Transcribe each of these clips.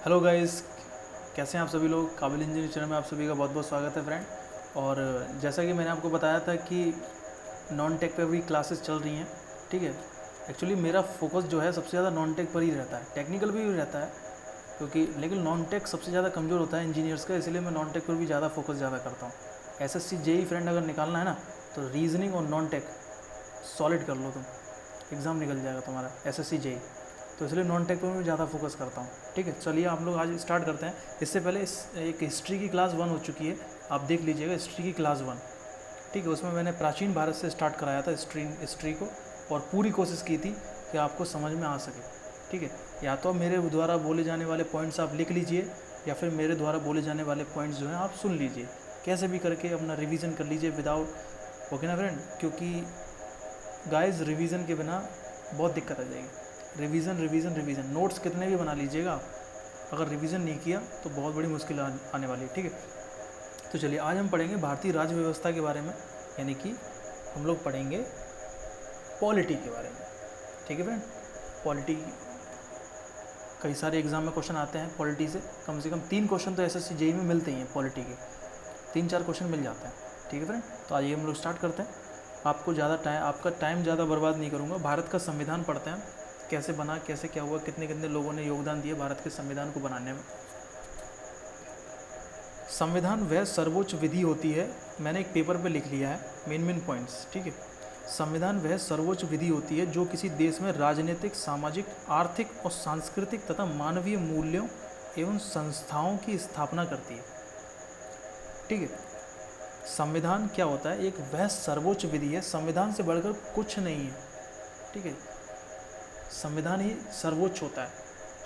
Hello guys, कैसे हैं आप सभी लोग। काबिल इंजीनियर चैनल में आप सभी का बहुत बहुत स्वागत है फ्रेंड। और जैसा कि मैंने आपको बताया था कि नॉन टेक पे भी क्लासेस चल रही हैं, ठीक है। एक्चुअली मेरा फोकस जो है सबसे ज़्यादा नॉन टेक पर ही रहता है, टेक्निकल भी रहता है क्योंकि, लेकिन नॉन टेक सबसे ज़्यादा कमज़ोर होता है इंजीनियर्स का, इसलिए मैं नॉन टेक पर भी ज़्यादा फोकस ज़्यादा करता हूँ। एसएससी जेई फ्रेंड अगर निकालना है ना, तो रीजनिंग और नॉन टेक सॉलिड कर लो तुम, एग्ज़ाम निकल जाएगा तुम्हारा एसएससी जेई। तो इसलिए नॉन टेक पर मैं ज़्यादा फोकस करता हूँ। ठीक है, चलिए आप लोग आज स्टार्ट करते हैं। इससे पहले एक हिस्ट्री की क्लास 1 हो चुकी है, आप देख लीजिएगा हिस्ट्री की क्लास 1। ठीक है, उसमें मैंने प्राचीन भारत से स्टार्ट कराया था हिस्ट्री को, और पूरी कोशिश की थी कि आपको समझ में आ सके। ठीक है, या तो मेरे द्वारा बोले जाने वाले पॉइंट्स आप लिख लीजिए, या फिर मेरे द्वारा बोले जाने वाले पॉइंट्स जो हैं आप सुन लीजिए, कैसे भी करके अपना रिवीजन कर लीजिए विदाउट। ओके ना फ्रेंड, क्योंकि गाइस रिवीजन के बिना बहुत दिक्कत आ जाएगी। रिवीजन रिवीजन रिवीजन, नोट्स कितने भी बना लीजिएगा आप, अगर रिवीजन नहीं किया तो बहुत बड़ी मुश्किल आने वाली है। ठीक है, तो चलिए आज हम पढ़ेंगे भारतीय राज्य व्यवस्था के बारे में, यानी कि हम लोग पढ़ेंगे पॉलिटी के बारे में। ठीक है फ्रेंड, पॉलिटी कई सारे एग्जाम में क्वेश्चन आते हैं पॉलिटी से कम 3 क्वेश्चन तो एसएससी जेई में मिलते ही हैं पॉलिटी के, 3-4 क्वेश्चन मिल जाते हैं। ठीक है फ्रेंड, तो आइए हम लोग स्टार्ट करते हैं। आपका टाइम ज़्यादा बर्बाद नहीं करूँगा। भारत का संविधान पढ़ते हैं, कैसे बना, कैसे क्या हुआ, कितने कितने लोगों ने योगदान दिया भारत के संविधान को बनाने में। संविधान वह सर्वोच्च विधि होती है, मैंने एक पेपर पे लिख लिया है मेन पॉइंट्स। ठीक है, संविधान वह सर्वोच्च विधि होती है जो किसी देश में राजनीतिक, सामाजिक, आर्थिक और सांस्कृतिक तथा मानवीय मूल्यों एवं संस्थाओं की स्थापना करती है। ठीक है, संविधान क्या होता है, एक वह सर्वोच्च विधि है, संविधान से बढ़कर कुछ नहीं है। ठीक है, संविधान ही सर्वोच्च होता है,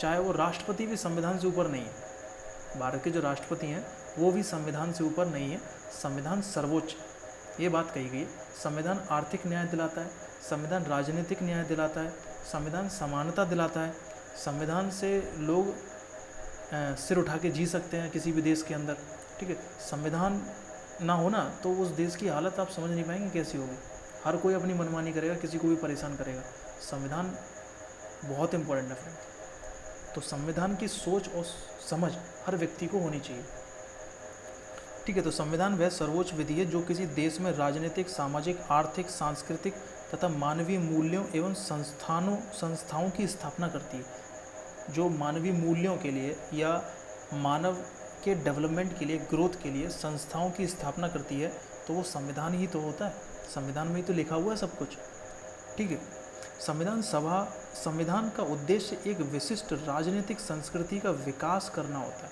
चाहे वो राष्ट्रपति भी संविधान से ऊपर नहीं है। भारत के जो राष्ट्रपति हैं वो भी संविधान से ऊपर नहीं है, संविधान सर्वोच्च, ये बात कही गई है। संविधान आर्थिक न्याय दिलाता है, संविधान राजनीतिक न्याय दिलाता है, संविधान समानता दिलाता है, संविधान से लोग सिर उठा के जी सकते हैं किसी भी देश के अंदर। ठीक है, संविधान ना होना तो उस देश की हालत आप समझ नहीं पाएंगे कैसी होगी। हर कोई अपनी मनमानी करेगा, किसी को भी परेशान करेगा। संविधान बहुत इंपॉर्टेंट है फ्रेंड, तो संविधान की सोच और समझ हर व्यक्ति को होनी चाहिए। ठीक है, तो संविधान वह सर्वोच्च विधि है जो किसी देश में राजनीतिक, सामाजिक, आर्थिक, सांस्कृतिक तथा मानवीय मूल्यों एवं संस्थाओं की स्थापना करती है। जो मानवीय मूल्यों के लिए या मानव के डेवलपमेंट के लिए, ग्रोथ के लिए संस्थाओं की स्थापना करती है, तो वो संविधान ही तो होता है। संविधान में ही तो लिखा हुआ है सब कुछ। ठीक है, संविधान का उद्देश्य एक विशिष्ट राजनीतिक संस्कृति का विकास करना होता है।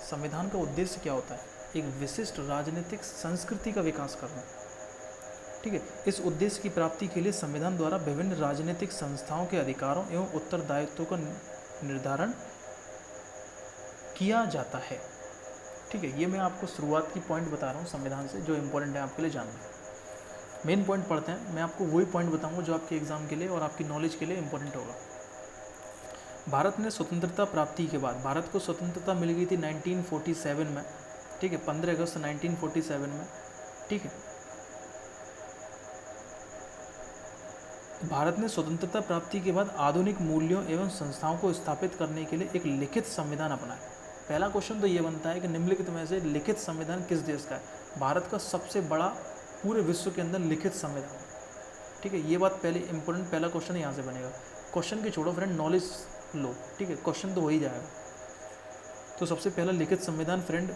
संविधान का उद्देश्य क्या होता है, एक विशिष्ट राजनीतिक संस्कृति का विकास करना। ठीक है, इस उद्देश्य की प्राप्ति के लिए संविधान द्वारा विभिन्न राजनीतिक संस्थाओं के अधिकारों एवं उत्तरदायित्वों का निर्धारण किया जाता है। ठीक है, ये मैं आपको शुरुआत की पॉइंट बता रहा हूँ संविधान से, जो इंपॉर्टेंट है आपके लिए जानना। मेन पॉइंट पढ़ते हैं, मैं आपको वही पॉइंट बताऊंगा जो आपके एग्जाम के लिए और आपकी नॉलेज के लिए इंपॉर्टेंट होगा। भारत ने स्वतंत्रता प्राप्ति के बाद, भारत को स्वतंत्रता मिल गई थी 1947 में। ठीक है, 15 अगस्त 1947 में। ठीक है, भारत ने स्वतंत्रता प्राप्ति के बाद आधुनिक मूल्यों एवं संस्थाओं को स्थापित करने के लिए एक लिखित संविधान अपनाया। पहला क्वेश्चन तो ये बनता है कि निम्नलिखित में से लिखित संविधान किस देश का है। भारत का सबसे बड़ा पूरे विश्व के अंदर लिखित संविधान। ठीक है, ये बात पहले इंपॉर्टेंट, पहला क्वेश्चन यहाँ से बनेगा। क्वेश्चन की छोड़ो फ्रेंड, नॉलेज लो। ठीक है, क्वेश्चन तो हो ही जाएगा। तो सबसे पहला लिखित संविधान फ्रेंड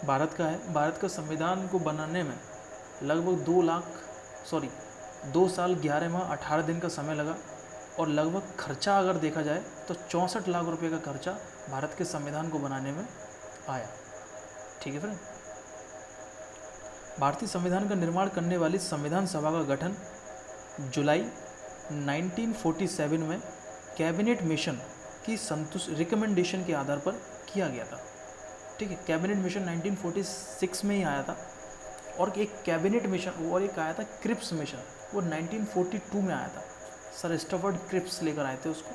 भारत का है। भारत का संविधान को बनाने में लगभग 2 साल 11 माह 18 दिन का समय लगा, और लगभग खर्चा अगर देखा जाए तो 64 लाख रुपए का खर्चा भारत के संविधान को बनाने में आया। ठीक है फ्रेंड, भारतीय संविधान का निर्माण करने वाली संविधान सभा का गठन जुलाई 1947 में कैबिनेट मिशन की रिकमेंडेशन के आधार पर किया गया था। ठीक है, कैबिनेट मिशन 1946 में ही आया था, और एक कैबिनेट मिशन और एक आया था क्रिप्स मिशन, वो 1942 में आया था। सर स्टफर्ड क्रिप्स लेकर आए थे उसको।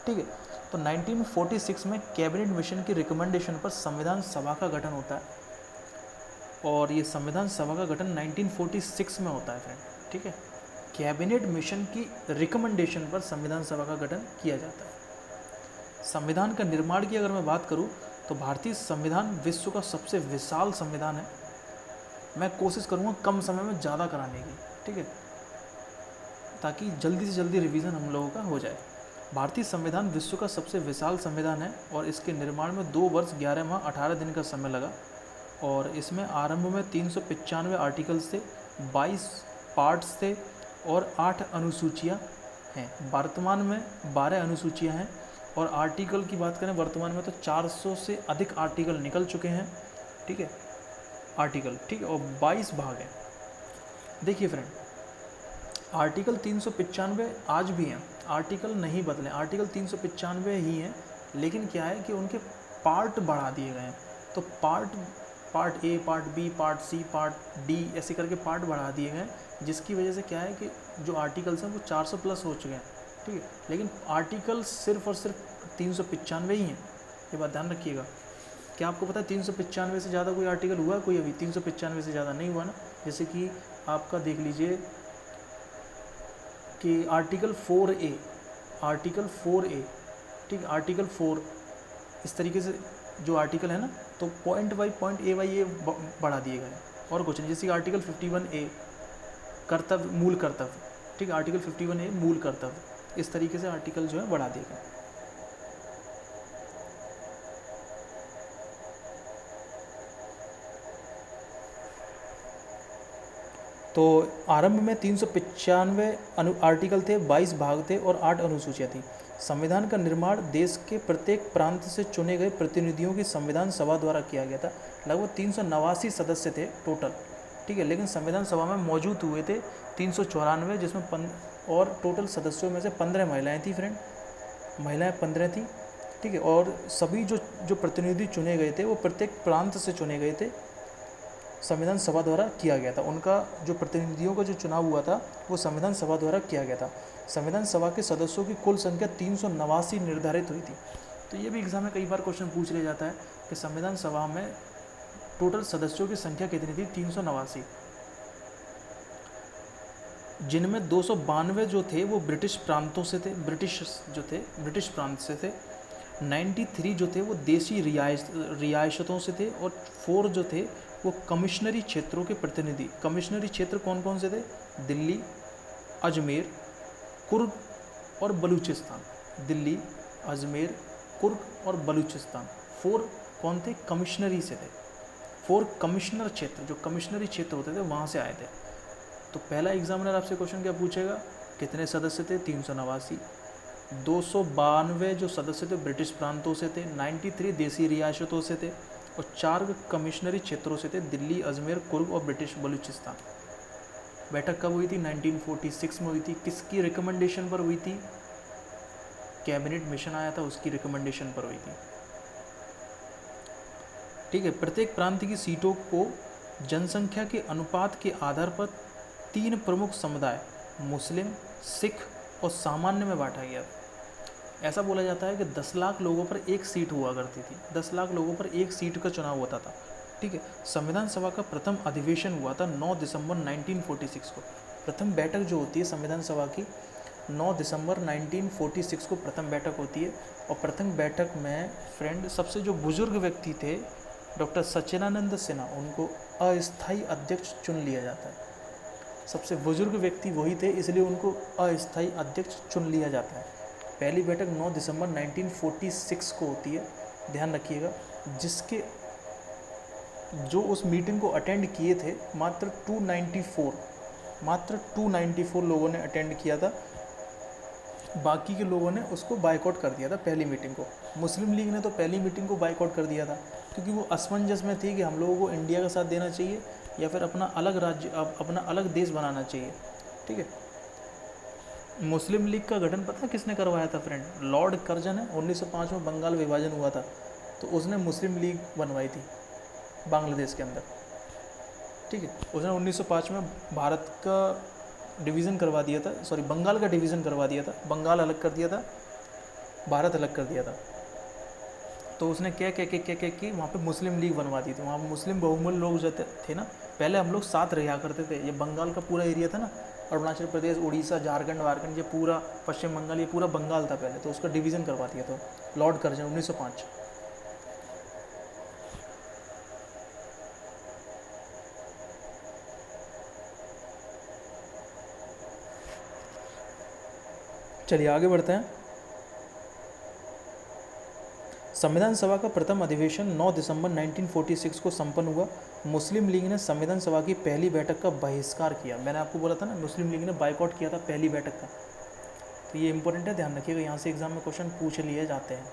ठीक है, तो 1946 में कैबिनेट मिशन की रिकमेंडेशन पर संविधान सभा का गठन होता है, और ये संविधान सभा का गठन 1946 में होता है फ्रेंड। ठीक है, कैबिनेट मिशन की रिकमेंडेशन पर संविधान सभा का गठन किया जाता है। संविधान का निर्माण की अगर मैं बात करूँ तो भारतीय संविधान विश्व का सबसे विशाल संविधान है। मैं कोशिश करूँगा कम समय में ज़्यादा कराने की, ठीक है, ताकि जल्दी से जल्दी रिवीजन हम लोगों का हो जाए। भारतीय संविधान विश्व का सबसे विशाल संविधान है और इसके निर्माण में 2 वर्ष 11 माह 18 दिन का समय लगा। और इसमें आरंभ में 395 आर्टिकल्स थे, 22 पार्ट्स थे और 8 अनुसूचियाँ हैं। वर्तमान में 12 अनुसूचियाँ हैं और आर्टिकल की बात करें वर्तमान में तो 400 से अधिक आर्टिकल निकल चुके हैं, ठीक है, आर्टिकल, ठीक है, और 22 भाग हैं। देखिए फ्रेंड, आर्टिकल 395 आज भी हैं, आर्टिकल नहीं बदले, आर्टिकल 395 ही हैं, लेकिन क्या है कि उनके पार्ट बढ़ा दिए गए हैं। तो part A, part B, part C, part D, ऐसे करके पार्ट बढ़ा दिए गए हैं, जिसकी वजह से क्या है कि जो आर्टिकल्स हैं वो 400 प्लस हो चुके हैं, ठीक है, लेकिन आर्टिकल सिर्फ और सिर्फ 395 ही हैं। ये बात ध्यान रखिएगा। क्या आपको पता है 395 से ज़्यादा कोई आर्टिकल हुआ कोई? अभी 395 से ज़्यादा नहीं हुआ ना। जैसे कि आपका देख लीजिए कि आर्टिकल 4A, ठीक है, आर्टिकल 4, इस तरीके से जो आर्टिकल है ना, तो point by point A by A बढ़ा दिए गए और कुछ नहीं। जैसे आर्टिकल 51A कर्तव्य, मूल कर्तव्य, ठीक है, आर्टिकल 51A मूल कर्तव्य, इस तरीके से आर्टिकल जो है बढ़ा दिए गए। तो आरंभ में 395 आर्टिकल थे, 22 भाग थे और 8 अनुसूचियाँ थी। संविधान का निर्माण देश के प्रत्येक प्रांत से चुने गए प्रतिनिधियों की संविधान सभा द्वारा किया गया था। लगभग 389 सदस्य थे टोटल, ठीक है, लेकिन संविधान सभा में मौजूद हुए थे 394, जिसमें और टोटल सदस्यों में से 15 महिलाएँ थी फ्रेंड, महिलाएँ 15 थी, ठीक है, और सभी जो प्रतिनिधि चुने गए थे वो प्रत्येक प्रांत से चुने गए थे, संविधान सभा द्वारा किया गया था। उनका जो प्रतिनिधियों का जो चुनाव हुआ था वो संविधान सभा द्वारा किया गया था। संविधान सभा के सदस्यों की कुल संख्या 389 निर्धारित हुई थी। तो ये भी एग्जाम में कई बार क्वेश्चन पूछ लिया जाता है कि संविधान सभा में टोटल सदस्यों की संख्या कितनी थी? 389, जिनमें 292 जो थे वो ब्रिटिश प्रांतों से थे, ब्रिटिश प्रांत से थे। 93 जो थे वो देशी रियासतों से थे और 4 जो थे वो कमिश्नरी क्षेत्रों के प्रतिनिधि। कमिश्नरी क्षेत्र कौन कौन से थे? दिल्ली, अजमेर, कुर्ग और बलूचिस्तान। दिल्ली, अजमेर, कुर्ग और बलूचिस्तान, 4 कौन थे? कमिश्नरी से थे। 4 कमिश्नर क्षेत्र, जो कमिश्नरी क्षेत्र होते थे वहाँ से आए थे। तो पहला एग्जामिनर आपसे क्वेश्चन क्या पूछेगा? कितने सदस्य थे? 389। 292 जो सदस्य थे ब्रिटिश प्रांतों से थे, 93 देसी रियासतों से थे और 4 कमिश्नरी क्षेत्रों से थे, दिल्ली, अजमेर, कुर्ग और ब्रिटिश बलूचिस्तान। बैठक कब हुई थी? 1946 में हुई थी। किसकी रिकमेंडेशन पर हुई थी? कैबिनेट मिशन आया था, उसकी रिकमेंडेशन पर हुई थी, ठीक है। प्रत्येक प्रांत की सीटों को जनसंख्या के अनुपात के आधार पर 3 प्रमुख समुदाय, मुस्लिम, सिख और सामान्य में बांटा गया। ऐसा बोला जाता है कि 10 लाख लोगों पर एक सीट हुआ करती थी, 10 लाख लोगों पर एक सीट का चुनाव होता था, ठीक है। संविधान सभा का प्रथम अधिवेशन हुआ था 9 दिसंबर 1946 को। प्रथम बैठक जो होती है संविधान सभा की 9 दिसंबर 1946 को प्रथम बैठक होती है। और प्रथम बैठक में फ्रेंड सबसे जो बुजुर्ग व्यक्ति थे डॉक्टर सच्चिदानंद सिन्हा, उनको अस्थायी अध्यक्ष चुन लिया जाता है। सबसे बुजुर्ग व्यक्ति वही थे, इसलिए उनको अस्थायी अध्यक्ष चुन लिया जाता है। पहली बैठक 9 दिसंबर 1946 को होती है, ध्यान रखिएगा, जिसके जो उस मीटिंग को अटेंड किए थे मात्र 294 लोगों ने अटेंड किया था। बाकी के लोगों ने उसको बायकॉट कर दिया था पहली मीटिंग को। मुस्लिम लीग ने तो पहली मीटिंग को बायकॉट कर दिया था क्योंकि वो असमंजस में थी कि हम लोगों को इंडिया का साथ देना चाहिए या फिर अपना अलग राज्य, अपना अलग देश बनाना चाहिए, ठीक है। मुस्लिम लीग का गठन पता किसने करवाया था फ्रेंड? लॉर्ड कर्जन है। 1905 में बंगाल विभाजन हुआ था तो उसने मुस्लिम लीग बनवाई थी बांग्लादेश के अंदर, ठीक है। उसने 1905 में भारत का डिवीज़न करवा दिया था, सॉरी बंगाल का डिवीज़न करवा दिया था, बंगाल अलग कर दिया था, भारत अलग कर दिया था। तो उसने क्या कि वहाँ पे मुस्लिम लीग बनवा दी थी। वहाँ मुस्लिम बहुमूल लोग जो थे ना, पहले हम लोग साथ रहा करते थे। ये बंगाल का पूरा एरिया था ना, अरुणाचल प्रदेश, उड़ीसा, झारखंड, ये पूरा पश्चिम बंगाल, ये पूरा बंगाल था पहले, तो उसका डिवीज़न करवा दिया था। Lord Curzon 1905। चलिए आगे बढ़ते हैं। संविधान सभा का प्रथम अधिवेशन 9 दिसंबर 1946 को संपन्न हुआ। मुस्लिम लीग ने संविधान सभा की पहली बैठक का बहिष्कार किया। मैंने आपको बोला था ना, मुस्लिम लीग ने बाइकआउट किया था पहली बैठक का। तो ये इंपॉर्टेंट है, ध्यान रखिएगा, यहाँ से एग्जाम में क्वेश्चन पूछ लिए जाते हैं।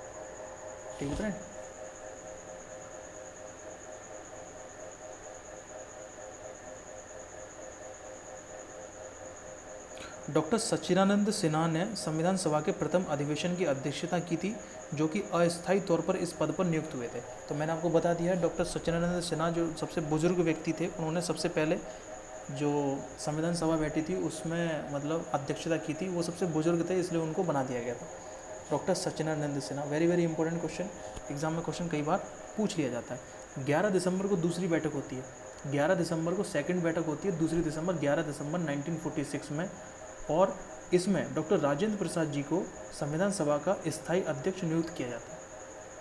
ठीक है फ्रेंड। डॉक्टर सच्चिदानंद सिन्हा ने संविधान सभा के प्रथम अधिवेशन की अध्यक्षता की थी, जो कि अस्थायी तौर पर इस पद पर नियुक्त हुए थे। तो मैंने आपको बता दिया है, डॉक्टर सच्चिदानंद सिन्हा जो सबसे बुजुर्ग व्यक्ति थे, उन्होंने सबसे पहले जो संविधान सभा बैठी थी उसमें मतलब अध्यक्षता की थी। वो सबसे बुजुर्ग थे, इसलिए उनको बना दिया गया था doctor Sachchidanand Sinha. Very very important question, exam में क्वेश्चन कई बार पूछ लिया जाता है। 11 दिसंबर को दूसरी बैठक होती है, 11 दिसंबर को सेकंड बैठक होती है, दूसरी दिसंबर 11 दिसंबर 1946 में। और इसमें डॉक्टर राजेंद्र प्रसाद जी को संविधान सभा का स्थायी अध्यक्ष नियुक्त किया जाता है।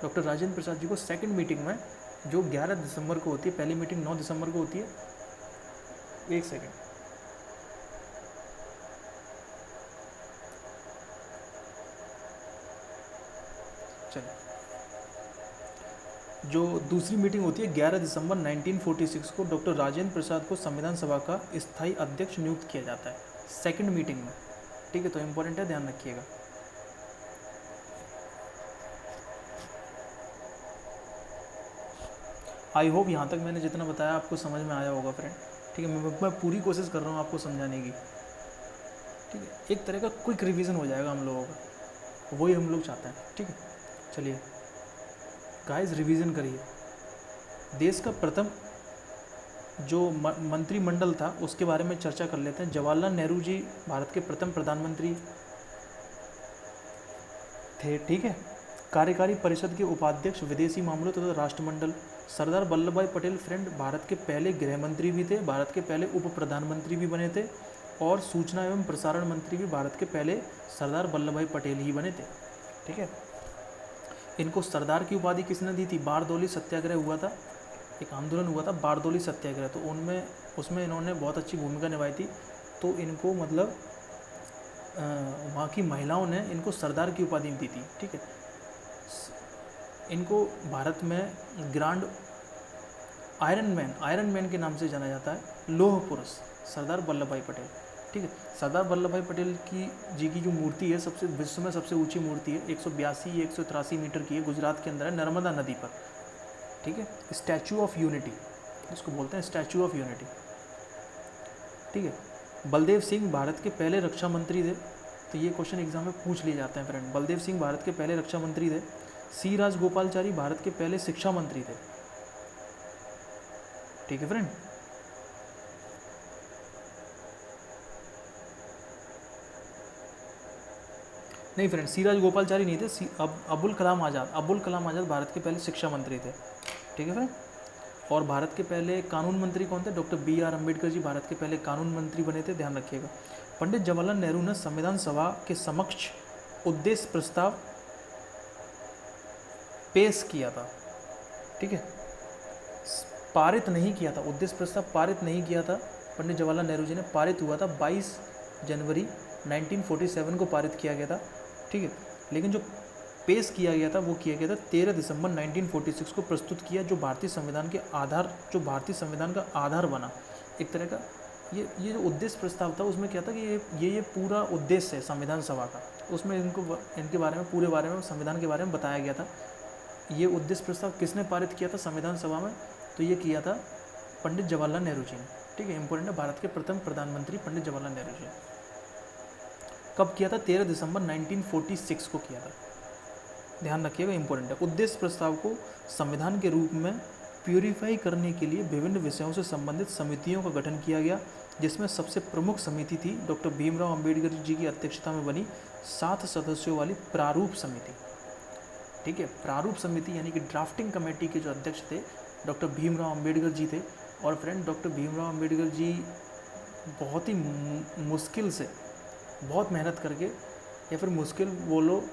डॉक्टर राजेंद्र प्रसाद जी को सेकंड मीटिंग में, जो 11 दिसंबर को होती है, पहली मीटिंग 9 दिसंबर को होती है। एक सेकंड, चलिए, जो दूसरी मीटिंग होती है 11 दिसंबर 1946 को डॉक्टर राजेंद्र प्रसाद को संविधान सभा का स्थायी अध्यक्ष नियुक्त किया जाता है सेकंड मीटिंग में। ठीक है, तो इंपॉर्टेंट है, ध्यान रखिएगा। आई होप यहाँ तक मैंने जितना बताया आपको समझ में आया होगा फ्रेंड। ठीक है, मैं पूरी कोशिश कर रहा हूँ आपको समझाने की। ठीक है, एक तरह का क्विक रिवीजन हो जाएगा हम लोगों का, वही हम लोग चाहते हैं। ठीक है, चलिए गाइस, रिवीजन करिए। देश का प्रथम जो मंत्रिमंडल था उसके बारे में चर्चा कर लेते हैं। जवाहरलाल नेहरू जी भारत के प्रथम प्रधानमंत्री थे। ठीक है, कार्यकारी परिषद के उपाध्यक्ष, विदेशी मामलों तथा राष्ट्रमंडल। सरदार वल्लभ भाई पटेल फ्रेंड भारत के पहले गृह मंत्री भी थे, भारत के पहले उप प्रधानमंत्री भी बने थे, और सूचना एवं प्रसारण मंत्री भी भारत के पहले सरदार वल्लभ भाई पटेल ही बने थे। ठीक है, इनको सरदार की उपाधि किसने दी थी? बारदौली सत्याग्रह हुआ था, एक आंदोलन हुआ था बारदौली सत्याग्रह, तो उसमें इन्होंने बहुत अच्छी भूमिका निभाई थी। तो इनको मतलब वहाँ की महिलाओं ने इनको सरदार की उपाधि दी थी। ठीक है, इनको भारत में ग्रांड आयरन मैन के नाम से जाना जाता है, लौह पुरुष सरदार वल्लभ भाई पटेल। ठीक है, सरदार वल्लभ भाई पटेल जी की जो मूर्ति है, सबसे विश्व में सबसे ऊंची मूर्ति है, 183 मीटर की है, गुजरात के अंदर है, नर्मदा नदी पर। ठीक है, स्टैचू ऑफ यूनिटी इसको बोलते हैं, स्टैचू ऑफ यूनिटी। ठीक है, बलदेव सिंह भारत के पहले रक्षा मंत्री थे। तो ये क्वेश्चन एग्जाम में पूछ लिए जाते हैं फ्रेंड। बलदेव सिंह भारत के पहले रक्षा मंत्री थे। सी राजगोपालचारी भारत के पहले शिक्षा मंत्री थे। ठीक है फ्रेंड, नहीं फ्रेंड, सी राजगोपालचारी नहीं थे, अबुल कलाम आज़ाद भारत के पहले शिक्षा मंत्री थे। ठीक है फ्रेंड, और भारत के पहले कानून मंत्री कौन थे? डॉक्टर BR अम्बेडकर जी भारत के पहले कानून मंत्री बने थे, ध्यान रखिएगा। पंडित जवाहरलाल नेहरू ने संविधान सभा के समक्ष उद्देश्य प्रस्ताव पेश किया था। ठीक है, पारित नहीं किया था, उद्देश्य प्रस्ताव पारित नहीं किया था पंडित जवाहरलाल नेहरू जी ने, पारित हुआ था 22 जनवरी 1947 को पारित किया गया था। ठीक है, लेकिन जो पेश किया गया था वो किया गया था 13 दिसंबर 1946 को प्रस्तुत किया, जो भारतीय संविधान का आधार बना। एक तरह का ये जो उद्देश्य प्रस्ताव था उसमें क्या था कि ये पूरा उद्देश्य है संविधान सभा का, उसमें इनके बारे में पूरे बारे में संविधान के बारे में बताया गया था। ये उद्देश्य प्रस्ताव किसने पारित किया था संविधान सभा में? तो ये किया था पंडित जवाहरलाल नेहरू जी ने। ठीक है, इंपॉर्टेंट है, भारत के प्रथम प्रधानमंत्री पंडित जवाहरलाल नेहरू जी। कब किया था? 13 दिसंबर 1946 को किया था, ध्यान रखिएगा, इंपॉर्टेंट है। उद्देश्य प्रस्ताव को संविधान के रूप में प्यूरिफाई करने के लिए विभिन्न विषयों से संबंधित समितियों का गठन किया गया, जिसमें सबसे प्रमुख समिति थी डॉक्टर भीमराव अंबेडकर जी की अध्यक्षता में बनी 7 सदस्यों वाली प्रारूप समिति। ठीक है, प्रारूप समिति यानी कि ड्राफ्टिंग कमेटी के जो अध्यक्ष थे डॉक्टर भीमराव अंबेडकर जी थे। और फ्रेंड, डॉक्टर भीमराव अंबेडकर जी बहुत ही मुश्किल से, बहुत मेहनत करके, या फिर मुश्किल बोलो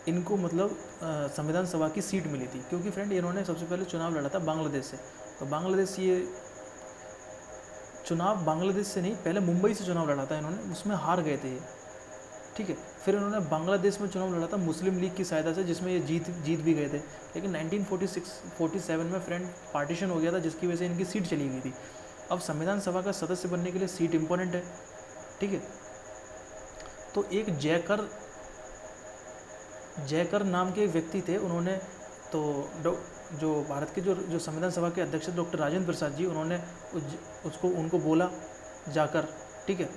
इनको मतलब संविधान सभा की सीट मिली थी, क्योंकि फ्रेंड इन्होंने सबसे पहले चुनाव लड़ा था बांग्लादेश से। तो बांग्लादेश ये चुनाव बांग्लादेश से नहीं, पहले मुंबई से चुनाव लड़ा था इन्होंने, उसमें हार गए थे ये, ठीक है। फिर इन्होंने बांग्लादेश में चुनाव लड़ा था मुस्लिम लीग की सहायता से, जिसमें ये जीत भी गए थे। लेकिन 1947 में फ्रेंड पार्टीशन हो गया था, जिसकी वजह से इनकी सीट चली गई थी। अब संविधान सभा का सदस्य बनने के लिए सीट इंपॉर्टेंट है, ठीक है। तो एक जयकर नाम के एक व्यक्ति थे, उन्होंने तो जो भारत के जो संविधान सभा के अध्यक्ष डॉक्टर राजेंद्र प्रसाद जी, उन्होंने उनको बोला जाकर, ठीक है।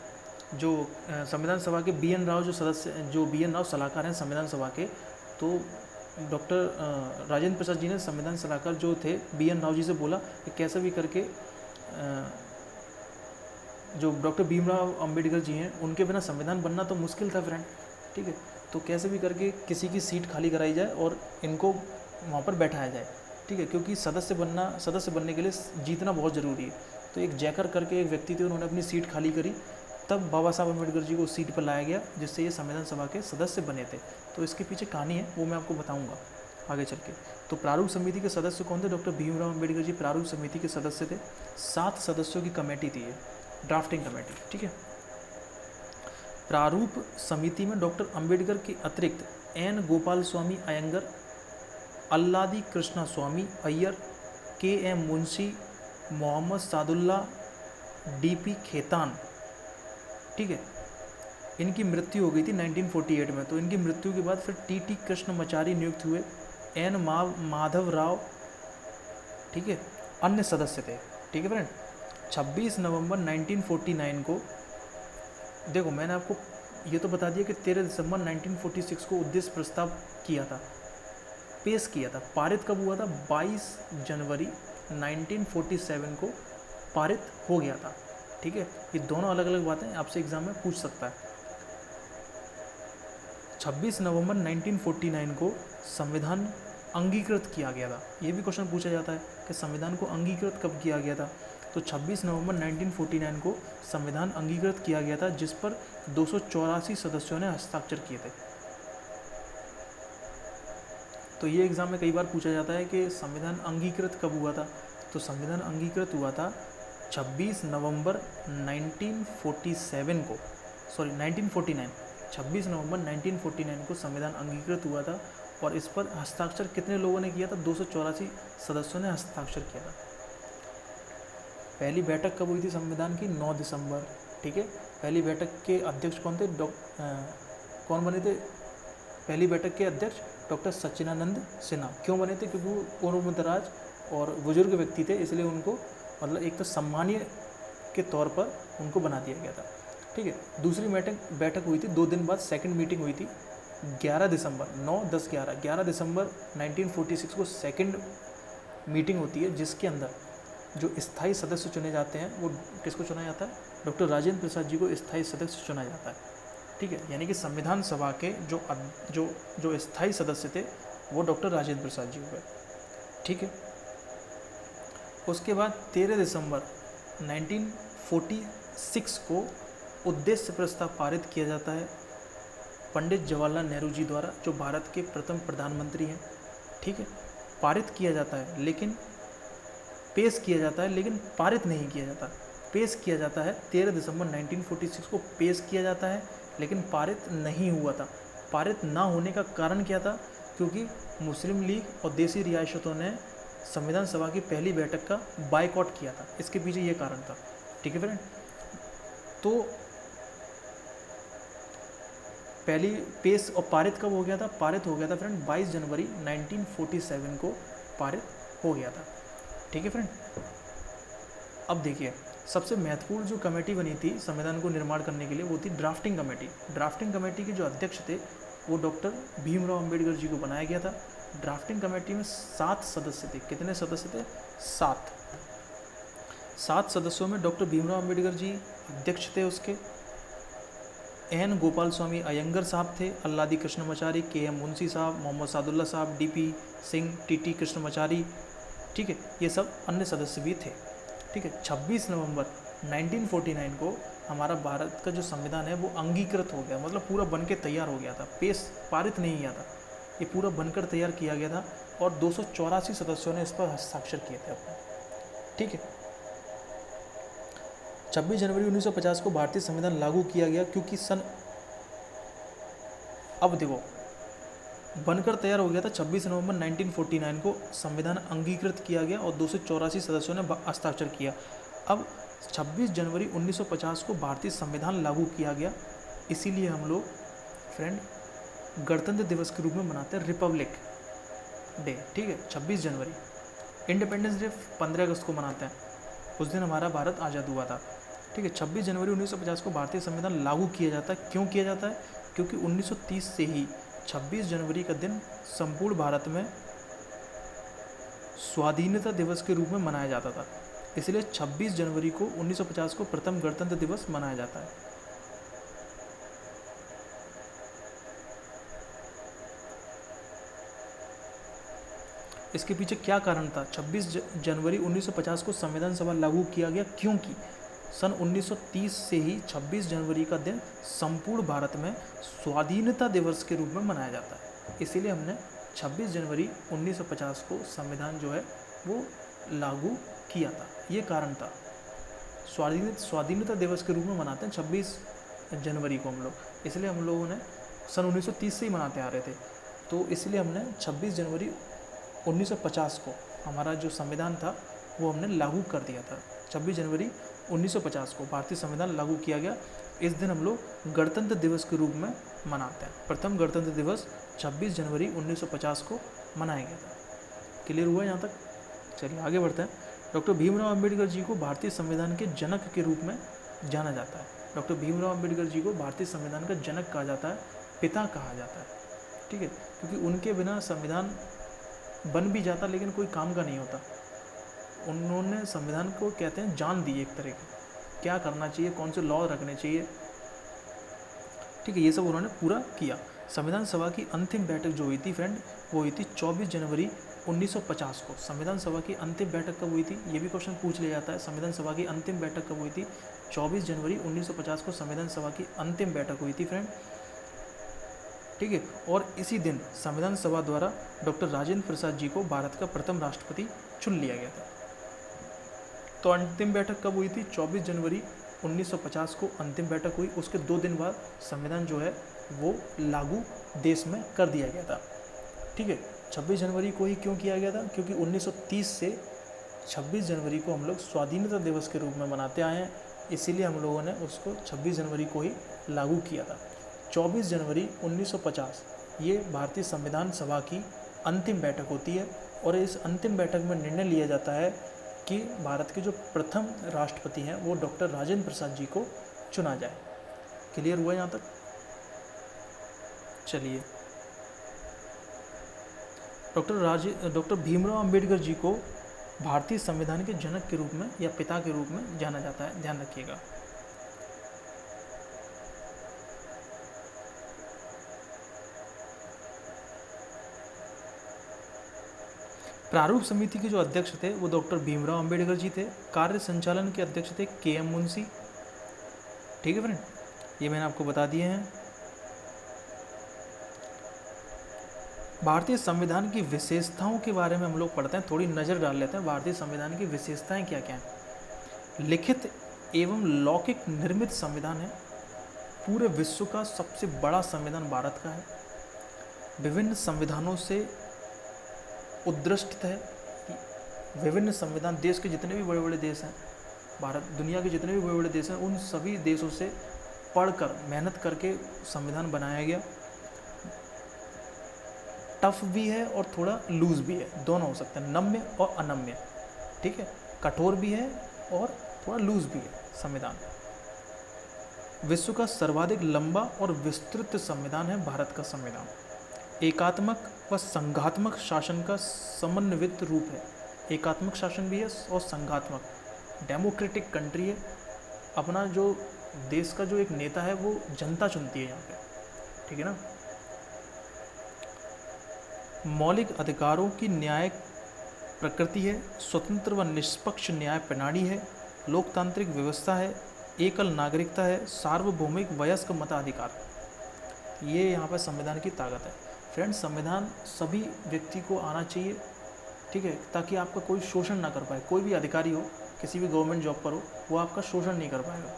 जो संविधान सभा के BN राव जो BN राव सलाहकार हैं संविधान सभा के, तो डॉक्टर राजेंद्र प्रसाद जी ने संविधान सलाहकार जो थे BN राव जी से बोला कि कैसे भी करके जो डॉक्टर भीमराव अंबेडकर जी हैं, उनके बिना संविधान बनना तो मुश्किल था फ्रेंड, ठीक है। तो कैसे भी करके किसी की सीट खाली कराई जाए और इनको वहाँ पर बैठाया जाए, ठीक है, क्योंकि सदस्य बनने के लिए जीतना बहुत ज़रूरी है। तो एक जयकर करके एक व्यक्ति थे, उन्होंने अपनी सीट खाली करी, तब बाबा साहब अम्बेडकर जी को उस सीट पर लाया गया, जिससे ये संविधान सभा के सदस्य बने थे। तो इसके पीछे कहानी है, वो मैं आपको बताऊँगा आगे चल के। तो प्रारूप समिति के सदस्य कौन थे? डॉक्टर भीमराव अंबेडकर जी प्रारूप समिति के सदस्य थे। 7 सदस्यों की कमेटी थी ये, ड्राफ्टिंग कमेटी, ठीक है। प्रारूप समिति में डॉक्टर अंबेडकर के अतिरिक्त N गोपाल स्वामी अयंगर, अल्लादी कृष्णा स्वामी अय्यर, KM मुंशी, मोहम्मद सादुल्ला, DP खेतान, ठीक है। इनकी मृत्यु हो गई थी 1948 में। तो इनकी मृत्यु के बाद फिर TT कृष्णमाचारी नियुक्त हुए, N माधव राव, ठीक है, अन्य सदस्य थे, ठीक है फ्रेंड। 26 नवंबर 1949 को, देखो मैंने आपको ये तो बता दिया कि 13 दिसंबर 1946 को उद्देश्य प्रस्ताव किया था, पेश किया था। पारित कब हुआ था? 22 जनवरी 1947 को पारित हो गया था, ठीक है। ये दोनों अलग अलग बातें आपसे एग्जाम में पूछ सकता है। 26 नवंबर 1949 को संविधान अंगीकृत किया गया था। ये भी क्वेश्चन पूछा जाता है कि संविधान को अंगीकृत कब किया गया था। तो 26 नवंबर 1949 को संविधान अंगीकृत किया गया था, जिस पर 284 सदस्यों ने हस्ताक्षर किए थे। तो ये एग्जाम में कई बार पूछा जाता है कि संविधान अंगीकृत कब हुआ था। तो संविधान अंगीकृत हुआ था 26 नवंबर 1947 को, 26 नवंबर 1949 को संविधान अंगीकृत हुआ था। और इस पर हस्ताक्षर कितने लोगों ने किया था? 284 सदस्यों ने हस्ताक्षर किया था। पहली बैठक कब हुई थी संविधान की? 9 दिसंबर, ठीक है। पहली बैठक के अध्यक्ष कौन थे? कौन बने थे पहली बैठक के अध्यक्ष? डॉक्टर सच्चिदानंद सिन्हा। क्यों बने थे? क्योंकि वो पूर्वमध्यराज और बुजुर्ग व्यक्ति थे, इसलिए उनको मतलब एक तो सम्मानीय के तौर पर उनको बना दिया गया था, ठीक है। दूसरी बैठक हुई थी 2 दिन बाद, सेकंड मीटिंग हुई थी 11 दिसंबर, 9, 10, 11 दिसंबर 1946 को सेकंड मीटिंग होती है, जिसके अंदर जो स्थायी सदस्य चुने जाते हैं, वो किसको चुना जाता है? डॉक्टर राजेंद्र प्रसाद जी को स्थायी सदस्य चुना जाता है, ठीक है। यानी कि संविधान सभा के जो स्थायी सदस्य थे वो डॉक्टर राजेंद्र प्रसाद जी हुए, ठीक है। उसके बाद 13 दिसंबर 1946 को उद्देश्य प्रस्ताव पारित किया जाता है पंडित जवाहरलाल नेहरू जी द्वारा, जो भारत के प्रथम प्रधानमंत्री हैं, ठीक है। पारित किया जाता है, लेकिन पेश किया जाता है, लेकिन पारित नहीं किया जाता। पेश किया जाता है 13 दिसंबर 1946 को पेश किया जाता है, लेकिन पारित नहीं हुआ था। पारित ना होने का कारण क्या था? क्योंकि मुस्लिम लीग और देसी रियासतों ने संविधान सभा की पहली बैठक का बायकॉट किया था। इसके पीछे ये कारण था, ठीक है फ्रेंड। तो पहली पेश और पारित कब हो गया था? पारित हो गया था फ्रेंड 22 जनवरी 1947 को पारित हो गया था, ठीक है फ्रेंड। अब देखिए, सबसे महत्वपूर्ण जो कमेटी बनी थी संविधान को निर्माण करने के लिए, वो थी ड्राफ्टिंग कमेटी। ड्राफ्टिंग कमेटी के जो अध्यक्ष थे वो डॉक्टर भीमराव अंबेडकर जी को बनाया गया था। ड्राफ्टिंग कमेटी में 7 सदस्य थे। कितने सदस्य थे? 7 सदस्यों में डॉक्टर भीमराव अंबेडकर जी अध्यक्ष थे उसके। N गोपाल स्वामी अयंगर साहब थे, अल्लादी कृष्णमाचारी, KM मुंशी साहब, मोहम्मद सादुल्ला साहब, DP सिंह, TT कृष्णमाचारी, ठीक है। ये सब अन्य सदस्य भी थे, ठीक है। 26 नवंबर 1949 को हमारा भारत का जो संविधान है वो अंगीकृत हो गया, मतलब पूरा बन के तैयार हो गया था, पारित नहीं किया था। ये पूरा बनकर तैयार किया गया था और 284 सदस्यों ने इस पर हस्ताक्षर किए थे अपने। ठीक है, 26 जनवरी 1950 को भारतीय संविधान लागू किया गया क्योंकि अब देखो बनकर तैयार हो गया था 26 नवंबर 1949 को संविधान अंगीकृत किया गया और 284 सदस्यों ने हस्ताक्षर किया। अब 26 जनवरी 1950 को भारतीय संविधान लागू किया गया, इसीलिए हम लोग फ्रेंड गणतंत्र दिवस के रूप में मनाते हैं, रिपब्लिक डे। ठीक है, 26 जनवरी। इंडिपेंडेंस डे 15 अगस्त को मनाते हैं, उस दिन हमारा भारत आज़ाद हुआ था। ठीक है, 26 जनवरी 1950 को भारतीय संविधान लागू किया जाता है। क्यों किया जाता है? क्योंकि 1930 से ही 26 जनवरी का दिन संपूर्ण भारत में स्वाधीनता दिवस के रूप में मनाया जाता था, इसलिए 26 जनवरी को 1950 को प्रथम गणतंत्र दिवस मनाया जाता है। इसके पीछे क्या कारण था? 26 जनवरी 1950 को संविधान सभा लागू किया गया क्योंकि सन 1930 से ही 26 जनवरी का दिन संपूर्ण भारत में स्वाधीनता दिवस के रूप में मनाया जाता है, इसीलिए हमने 26 जनवरी 1950 को संविधान जो है वो लागू किया था। ये कारण था, स्वाधीनता दिवस के रूप में मनाते हैं 26 जनवरी को हम लोग, इसलिए हम लोगों ने सन 1930 से ही मनाते आ रहे थे, तो इसलिए हमने 26 जनवरी 1950 को हमारा जो संविधान था वो हमने लागू कर दिया था। 26 जनवरी 1950 को भारतीय संविधान लागू किया गया। इस दिन हम लोग गणतंत्र दिवस के रूप में मनाते हैं। प्रथम गणतंत्र दिवस 26 जनवरी 1950 को मनाया गया था। क्लियर हुआ यहाँ तक? चलिए आगे बढ़ते हैं। डॉक्टर भीमराव अंबेडकर जी को भारतीय संविधान के जनक के रूप में जाना जाता है। डॉक्टर भीमराव अंबेडकर जी को भारतीय संविधान का जनक कहा जाता है, पिता कहा जाता है। ठीक है, क्योंकि उनके बिना संविधान बन भी जाता लेकिन कोई काम का नहीं होता। उन्होंने संविधान को कहते हैं जान दी, एक तरह की क्या करना चाहिए, कौन से लॉ रखने चाहिए। ठीक है, ये सब उन्होंने पूरा किया। संविधान सभा की अंतिम बैठक जो हुई थी फ्रेंड, वो हुई थी 24 जनवरी 1950 को। संविधान सभा की अंतिम बैठक कब हुई थी, ये भी क्वेश्चन पूछ लिया जाता है। संविधान सभा की अंतिम बैठक कब हुई थी? 24 जनवरी 1950 को संविधान सभा की अंतिम बैठक हुई थी फ्रेंड। ठीक है, और इसी दिन संविधान सभा द्वारा डॉक्टर राजेंद्र प्रसाद जी को भारत का प्रथम राष्ट्रपति चुन लिया गया था। तो अंतिम बैठक कब हुई थी? 24 जनवरी 1950 को अंतिम बैठक हुई। उसके 2 दिन बाद संविधान जो है वो लागू देश में कर दिया गया था। ठीक है, 26 जनवरी को ही क्यों किया गया था? क्योंकि 1930 से 26 जनवरी को हम लोग स्वाधीनता दिवस के रूप में मनाते आए हैं, इसीलिए हम लोगों ने उसको 26 जनवरी को ही लागू किया था। 24 जनवरी 1950 ये भारतीय संविधान सभा की अंतिम बैठक होती है और इस अंतिम बैठक में निर्णय लिया जाता है कि भारत के जो प्रथम राष्ट्रपति हैं वो डॉक्टर राजेंद्र प्रसाद जी को चुना जाए। क्लियर हुआ यहाँ तक? चलिए, डॉक्टर भीमराव अंबेडकर जी को भारतीय संविधान के जनक के रूप में या पिता के रूप में जाना जाता है, ध्यान रखिएगा। प्रारूप समिति के जो अध्यक्ष थे वो डॉक्टर भीमराव अंबेडकर जी थे। कार्य संचालन के अध्यक्ष थे के.एम. मुंशी। ठीक है फ्रेंड, ये मैंने आपको बता दिए हैं। भारतीय संविधान की विशेषताओं के बारे में हम लोग पढ़ते हैं, थोड़ी नज़र डाल लेते हैं। भारतीय संविधान की विशेषताएं क्या क्या हैं? लिखित एवं लौकिक निर्मित संविधान है। पूरे विश्व का सबसे बड़ा संविधान भारत का है। विभिन्न संविधानों से उद्दृष्ट है। विभिन्न संविधान, देश के जितने भी बड़े बड़े देश हैं, भारत दुनिया के जितने भी बड़े बड़े देश हैं, उन सभी देशों से पढ़कर मेहनत करके संविधान बनाया गया। टफ भी है और थोड़ा लूज भी है, दोनों हो सकते हैं, नम्य और अनम्य। ठीक है, कठोर भी है और थोड़ा लूज भी है संविधान। विश्व का सर्वाधिक लंबा और विस्तृत संविधान है भारत का संविधान। एकात्मक व संघात्मक शासन का समन्वित रूप है। एकात्मक शासन भी है और संघात्मक, डेमोक्रेटिक कंट्री है। अपना जो देश का जो एक नेता है वो जनता चुनती है यहाँ पे, ठीक है ना। मौलिक अधिकारों की न्यायिक प्रकृति है। स्वतंत्र व निष्पक्ष न्याय प्रणाली है। लोकतांत्रिक व्यवस्था है। एकल नागरिकता है। सार्वभौमिक वयस्क मताधिकार, ये यहाँ पर संविधान की ताकत है। फ्रेंड्स संविधान सभी व्यक्ति को आना चाहिए, ठीक है, ताकि आपका कोई शोषण ना कर पाए। कोई भी अधिकारी हो, किसी भी गवर्नमेंट जॉब पर हो, वो आपका शोषण नहीं कर पाएगा।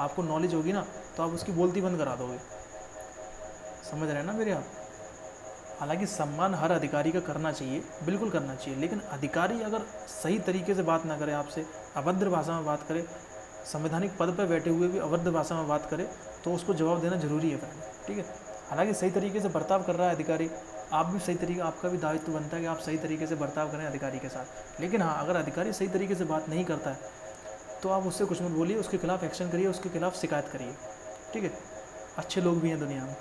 आपको नॉलेज होगी ना तो आप उसकी बोलती बंद करा दोगे। समझ रहे हैं ना मेरे आप? हालांकि सम्मान हर अधिकारी का करना चाहिए, बिल्कुल करना चाहिए, लेकिन अधिकारी अगर सही तरीके से बात ना करे आपसे, अभद्र भाषा में बात करे, संवैधानिक पद पर बैठे हुए भी अभद्र भाषा में बात करे, तो उसको जवाब देना जरूरी है फ्रेंड, ठीक है। हालांकि सही तरीके से बर्ताव कर रहा है अधिकारी, आप भी सही तरीके, आपका भी दायित्व बनता है कि आप सही तरीके से बर्ताव करें अधिकारी के साथ। लेकिन हाँ, अगर अधिकारी सही तरीके से बात नहीं करता है तो आप उससे कुछ मत बोलिए, उसके खिलाफ एक्शन करिए, उसके खिलाफ शिकायत करिए, ठीक है। अच्छे लोग भी हैं दुनिया में।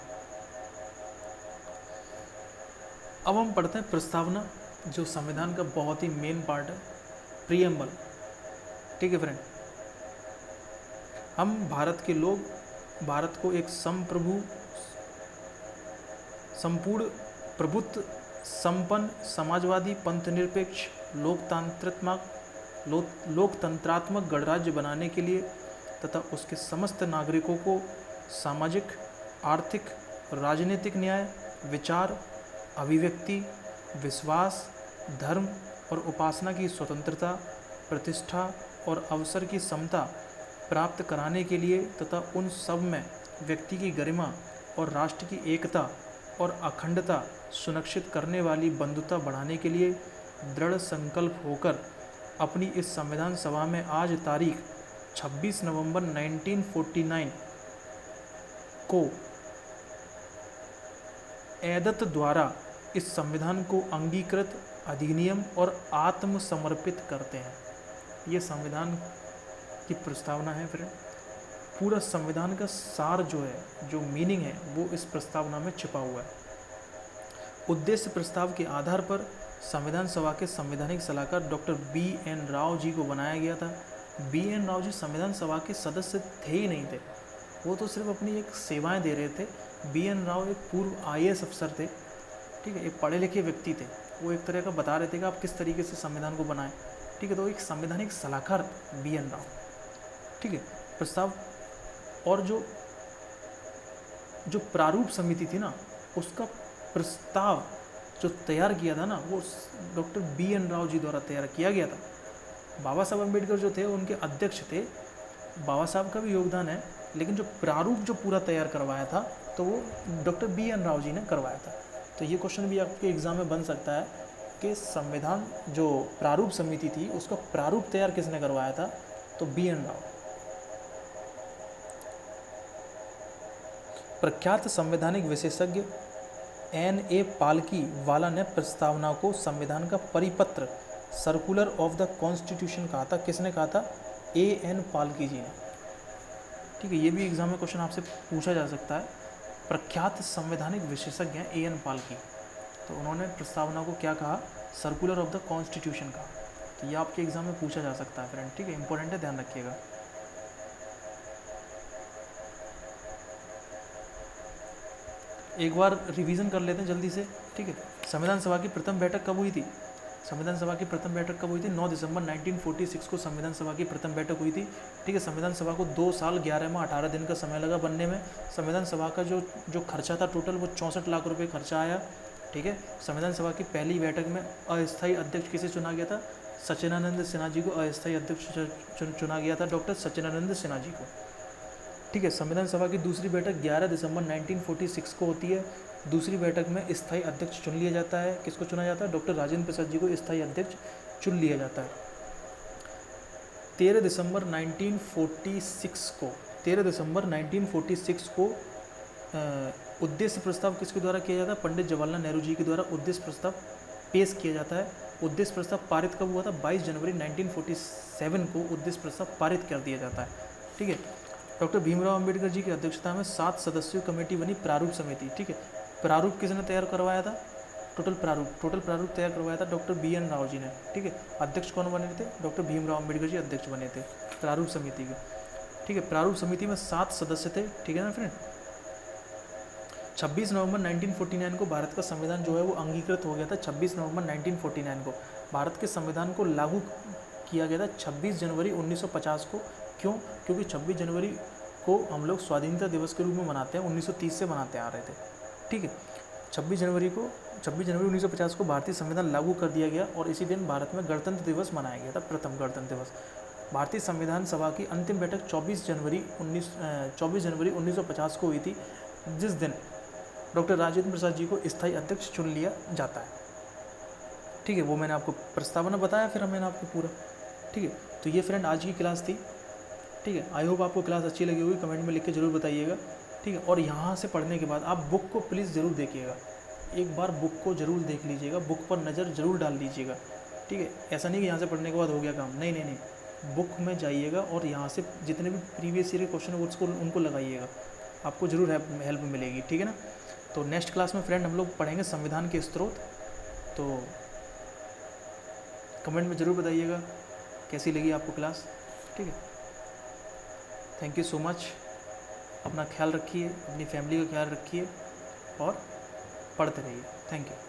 अब हम पढ़ते हैं प्रस्तावना, जो संविधान का बहुत ही मेन पार्ट है, प्रीएम्बल, ठीक है फ्रेंड। हम भारत के लोग भारत को एक संप्रभु, संपूर्ण प्रभुत्व संपन्न, समाजवादी, पंथनिरपेक्ष, लोकतंत्रात्मक गणराज्य बनाने के लिए तथा उसके समस्त नागरिकों को सामाजिक, आर्थिक, राजनीतिक न्याय, विचार, अभिव्यक्ति, विश्वास, धर्म और उपासना की स्वतंत्रता, प्रतिष्ठा और अवसर की समता प्राप्त कराने के लिए तथा उन सब में व्यक्ति की गरिमा और राष्ट्र की एकता और अखंडता सुनिश्चित करने वाली बंधुता बढ़ाने के लिए दृढ़ संकल्प होकर अपनी इस संविधान सभा में आज तारीख 26 नवंबर 1949 को एदत द्वारा इस संविधान को अंगीकृत, अधिनियम और आत्मसमर्पित करते हैं। ये संविधान की प्रस्तावना है फ्रेंड। पूरा संविधान का सार जो है, जो मीनिंग है, वो इस प्रस्तावना में छिपा हुआ है। उद्देश्य प्रस्ताव के आधार पर संविधान सभा के संवैधानिक सलाहकार डॉक्टर B.N. राव जी को बनाया गया था। B.N. राव जी संविधान सभा के सदस्य थे ही नहीं थे, वो तो सिर्फ अपनी एक सेवाएं दे रहे थे। B.N. राव एक पूर्व IAS अफसर थे, ठीक है, एक पढ़े लिखे व्यक्ति थे। वो एक तरह का बता रहे थे कि आप किस तरीके से संविधान को बनाएं, ठीक है। तो एक संवैधानिक सलाहकार B.N. राव, ठीक है। प्रस्ताव और जो प्रारूप समिति थी ना, उसका प्रस्ताव जो तैयार किया था ना, वो डॉक्टर B.N. राव जी द्वारा तैयार किया गया था। बाबा साहब अम्बेडकर जो थे उनके अध्यक्ष थे, बाबा साहब का भी योगदान है, लेकिन जो प्रारूप जो पूरा तैयार करवाया था तो वो डॉक्टर B.N. राव जी ने करवाया था। तो ये क्वेश्चन भी आपके एग्जाम में बन सकता है कि संविधान जो प्रारूप समिति थी उसका प्रारूप तैयार किसने करवाया था, तो B.N. राव। प्रख्यात संवैधानिक विशेषज्ञ N.A. पालकी वाला ने प्रस्तावना को संविधान का परिपत्र, सर्कुलर ऑफ द कॉन्स्टिट्यूशन कहा था। किसने कहा था? A.N. पालकी जी ने, ठीक है। ये भी एग्जाम में क्वेश्चन आपसे पूछा जा सकता है। प्रख्यात संवैधानिक विशेषज्ञ हैं A.N. पालकी, तो उन्होंने प्रस्तावना को क्या कहा? सर्कुलर ऑफ द कॉन्स्टिट्यूशन कहा। तो ये आपके एग्जाम में पूछा जा सकता है फ्रेंड, ठीक है, इंपॉर्टेंट है, ध्यान रखिएगा। एक बार रिवीजन कर लेते हैं जल्दी से, ठीक है। संविधान सभा की प्रथम बैठक कब हुई थी? संविधान सभा की प्रथम बैठक कब हुई थी? 9 दिसंबर 1946 को संविधान सभा की प्रथम बैठक हुई थी, ठीक है। संविधान सभा को 2 साल 11 माह 18 दिन का समय लगा बनने में। संविधान सभा का जो खर्चा था टोटल, वो 64 लाख रुपये खर्चा आया, ठीक है। संविधान सभा की पहली बैठक में अस्थायी अध्यक्ष किसे चुना गया था? सच्चिदानंद सिन्हा जी को अस्थायी अध्यक्ष चुना गया था, डॉक्टर सच्चिदानंद सिन्हा जी को, ठीक है। संविधान सभा की दूसरी बैठक 11 दिसंबर 1946 को होती है। दूसरी बैठक में स्थायी अध्यक्ष चुन लिया जाता है। किसको चुना जाता है? डॉक्टर राजेंद्र प्रसाद जी को स्थायी अध्यक्ष चुन लिया जाता है। 13 दिसंबर 1946 को उद्देश्य प्रस्ताव किसके द्वारा किया जाता है? पंडित जवाहरलाल नेहरू जी के द्वारा उद्देश्य प्रस्ताव पेश किया जाता है। उद्देश्य प्रस्ताव पारित कब हुआ था? 22 जनवरी 1947 को उद्देश्य प्रस्ताव पारित कर दिया जाता है, ठीक है। डॉक्टर भीमराव अंबेडकर जी की अध्यक्षता में 7 सदस्यीय कमेटी बनी, प्रारूप समिति, ठीक है। प्रारूप किसने तैयार करवाया था? टोटल प्रारूप तैयार करवाया था डॉक्टर B.N. राव जी ने, ठीक है। अध्यक्ष कौन बने थे? डॉक्टर भीमराव अंबेडकर जी अध्यक्ष बने थे प्रारूप समिति के, ठीक है। प्रारूप समिति में 7 सदस्य थे, ठीक है ना फ्रेंड। 26 नवंबर 1949 को भारत का संविधान जो है वो अंगीकृत हो गया था। 26 नवंबर 1949 को भारत के संविधान को लागू किया गया था 26 जनवरी 1950 को। क्यों? क्योंकि 26 जनवरी को हम लोग स्वाधीनता दिवस के रूप में मनाते हैं, 1930 से मनाते आ रहे थे, ठीक है। 26 जनवरी 1950 को भारतीय संविधान लागू कर दिया गया और इसी दिन भारत में गणतंत्र दिवस मनाया गया था, प्रथम गणतंत्र दिवस। भारतीय संविधान सभा की अंतिम बैठक 24 जनवरी 1950 को हुई थी, जिस दिन डॉक्टर राजेंद्र प्रसाद जी को स्थायी अध्यक्ष चुन लिया जाता है। ठीक है, वो मैंने आपको प्रस्तावना बताया, फिर मैंने आपको पूरा। ठीक है, तो ये फ्रेंड आज की क्लास थी। ठीक है, आई होप आपको क्लास अच्छी लगी होगी, कमेंट में लिख के ज़रूर बताइएगा। ठीक है, और यहाँ से पढ़ने के बाद आप बुक को प्लीज़ ज़रूर देखिएगा, एक बार बुक को ज़रूर देख लीजिएगा, बुक पर नज़र ज़रूर डाल लीजिएगा। ठीक है, ऐसा नहीं कि यहाँ से पढ़ने के बाद हो गया काम, नहीं नहीं नहीं, बुक में जाइएगा और यहाँ से जितने भी प्रीवियस ईयर के क्वेश्चन है उसको उनको लगाइएगा, आपको ज़रूर हेल्प मिलेगी। ठीक है ना। तो नेक्स्ट क्लास में फ्रेंड हम लोग पढ़ेंगे संविधान के स्रोत। तो कमेंट में ज़रूर बताइएगा कैसी लगी आपको क्लास। ठीक है, थैंक यू सो मच। अपना ख्याल रखिए, अपनी फैमिली का ख्याल रखिए और पढ़ते रहिए। Thank you.